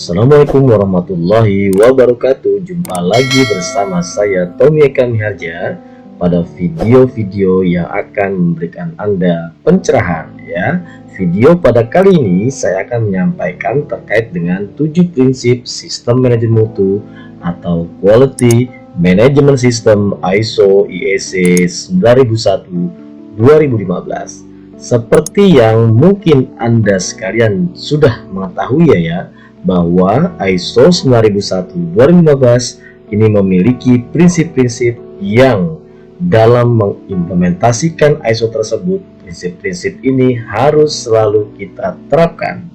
Assalamualaikum warahmatullahi wabarakatuh. Jumpa lagi bersama saya Tommy Eka Miharja pada video-video yang akan memberikan Anda pencerahan ya. Video pada kali ini saya akan menyampaikan terkait dengan 7 prinsip sistem manajemen mutu atau Quality Management System ISO IEC 9001-2015. Seperti yang mungkin Anda sekalian sudah mengetahui ya, bahwa ISO 9001-2015 ini memiliki prinsip-prinsip yang dalam mengimplementasikan ISO tersebut, prinsip-prinsip ini harus selalu kita terapkan.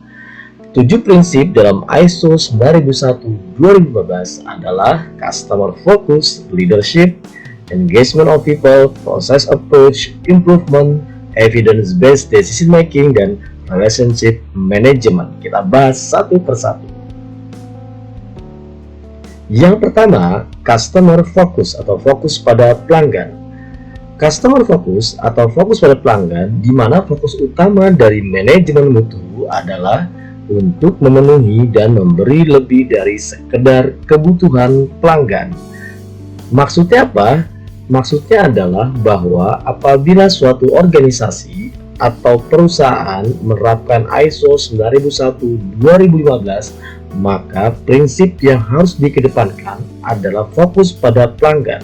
7 prinsip dalam ISO 9001-2015 adalah Customer Focus, Leadership, Engagement of People, Process Approach, Improvement, Evidence-Based Decision Making, dan Relationship Management. Kita bahas satu persatu. Yang pertama, Customer Focus atau fokus pada pelanggan. Customer Focus atau fokus pada pelanggan, di mana fokus utama dari manajemen mutu adalah untuk memenuhi dan memberi lebih dari sekedar kebutuhan pelanggan. Maksudnya apa? Maksudnya adalah bahwa apabila suatu organisasi atau perusahaan menerapkan ISO 9001-2015, maka prinsip yang harus dikedepankan adalah fokus pada pelanggan.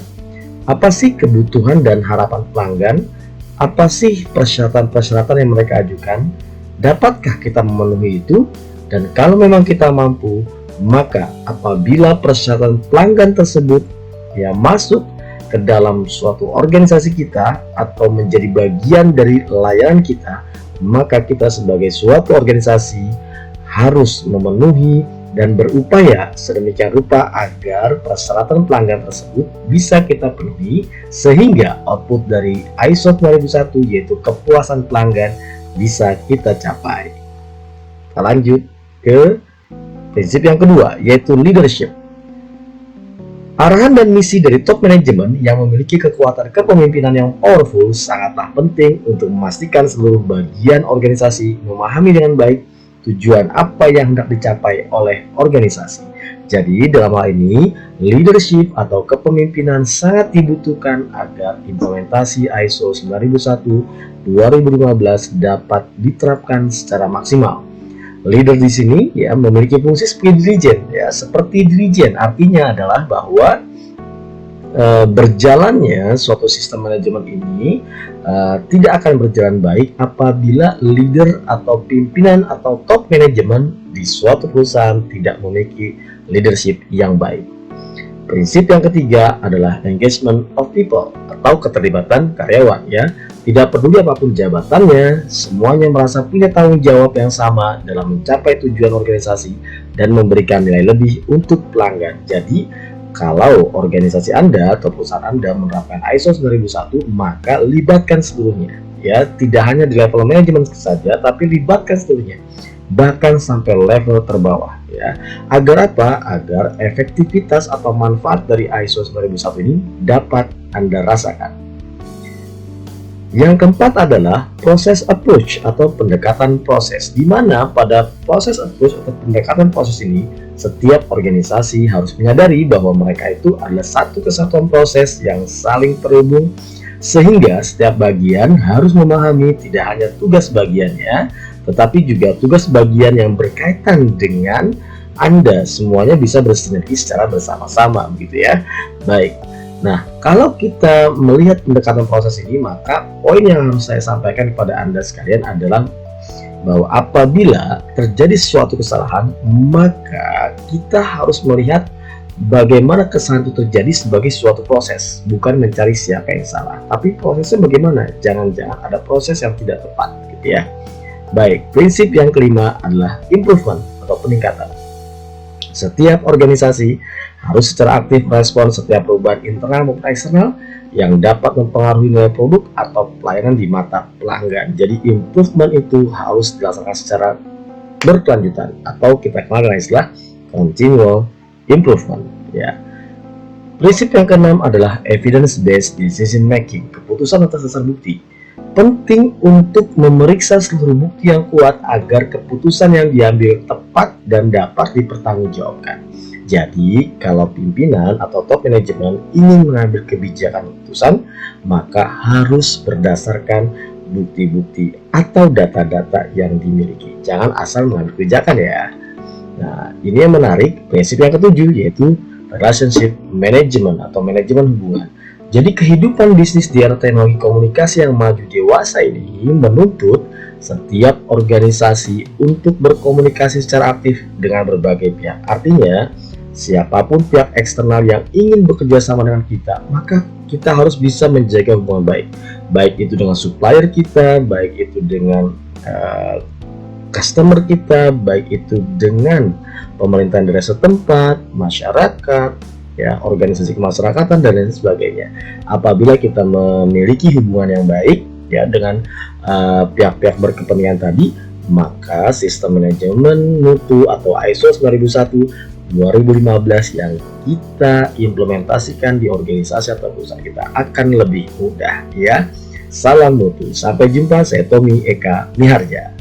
Apa sih kebutuhan dan harapan pelanggan? Apa sih persyaratan-persyaratan yang mereka ajukan? Dapatkah kita memenuhi itu? Dan kalau memang kita mampu, maka apabila persyaratan pelanggan tersebut masuk ke dalam suatu organisasi kita atau menjadi bagian dari layanan kita, maka kita sebagai suatu organisasi harus memenuhi dan berupaya sedemikian rupa agar persyaratan pelanggan tersebut bisa kita penuhi, sehingga output dari ISO 9001 yaitu kepuasan pelanggan bisa kita capai. Kita lanjut ke prinsip yang kedua, yaitu leadership. Arahan dan misi dari top manajemen yang memiliki kekuatan kepemimpinan yang powerful sangatlah penting untuk memastikan seluruh bagian organisasi memahami dengan baik tujuan apa yang hendak dicapai oleh organisasi. Jadi dalam hal ini, leadership atau kepemimpinan sangat dibutuhkan agar implementasi ISO 9001-2015 dapat diterapkan secara maksimal. Leader di sini memiliki fungsi seperti dirijen seperti dirijen, artinya adalah bahwa berjalannya suatu sistem manajemen ini tidak akan berjalan baik apabila leader atau pimpinan atau top manajemen di suatu perusahaan tidak memiliki leadership yang baik. Prinsip yang ketiga adalah engagement of people atau keterlibatan karyawan Tidak peduli apapun jabatannya, semuanya merasa punya tanggung jawab yang sama dalam mencapai tujuan organisasi dan memberikan nilai lebih untuk pelanggan. Jadi, kalau organisasi Anda atau perusahaan Anda menerapkan ISO 9001, maka libatkan seluruhnya. Tidak hanya di level manajemen saja, tapi libatkan seluruhnya, bahkan sampai level terbawah. Agar apa? Agar efektivitas atau manfaat dari ISO 9001 ini dapat Anda rasakan. Yang keempat adalah proses approach atau pendekatan proses, di mana pada proses approach atau pendekatan proses ini setiap organisasi harus menyadari bahwa mereka itu adalah satu kesatuan proses yang saling terhubung, sehingga setiap bagian harus memahami tidak hanya tugas bagiannya, tetapi juga tugas bagian yang berkaitan dengan Anda. Semuanya bisa bersinergi secara bersama-sama begitu Baik. Nah, kalau kita melihat pendekatan proses ini, maka poin yang harus saya sampaikan kepada Anda sekalian adalah bahwa apabila terjadi suatu kesalahan, maka kita harus melihat bagaimana kesalahan itu terjadi sebagai suatu proses, bukan mencari siapa yang salah, tapi prosesnya bagaimana. Jangan-jangan ada proses yang tidak tepat Baik, prinsip yang kelima adalah improvement atau peningkatan. Setiap organisasi harus secara aktif merespon setiap perubahan internal maupun eksternal yang dapat mempengaruhi nilai produk atau pelayanan di mata pelanggan. Jadi improvement itu harus dilaksanakan secara berkelanjutan atau kita kenal dengan istilah continual improvement Prinsip yang keenam adalah evidence-based decision making, keputusan atas dasar bukti. penting untuk memeriksa seluruh bukti yang kuat agar keputusan yang diambil tepat dan dapat dipertanggungjawabkan. Jadi, kalau pimpinan atau top manajemen ingin mengambil kebijakan keputusan, maka harus berdasarkan bukti-bukti atau data-data yang dimiliki. Jangan asal mengambil kebijakan ya. Nah, ini yang menarik, prinsip yang ketujuh yaitu relationship management atau manajemen hubungan. Jadi kehidupan bisnis di era teknologi komunikasi yang maju dewasa ini menuntut setiap organisasi untuk berkomunikasi secara aktif dengan berbagai pihak. Artinya, siapapun pihak eksternal yang ingin bekerja sama dengan kita, maka kita harus bisa menjaga hubungan baik. Baik itu dengan supplier kita, baik itu dengan customer kita, baik itu dengan pemerintahan daerah setempat, masyarakat, ya, organisasi kemasyarakatan dan lain sebagainya. Apabila kita memiliki hubungan yang baik ya dengan pihak-pihak berkepentingan tadi, maka sistem manajemen mutu atau ISO 9001 2015 yang kita implementasikan di organisasi atau perusahaan kita akan lebih mudah ya. Salam mutu. Sampai jumpa, saya Tommy Eka Miharja.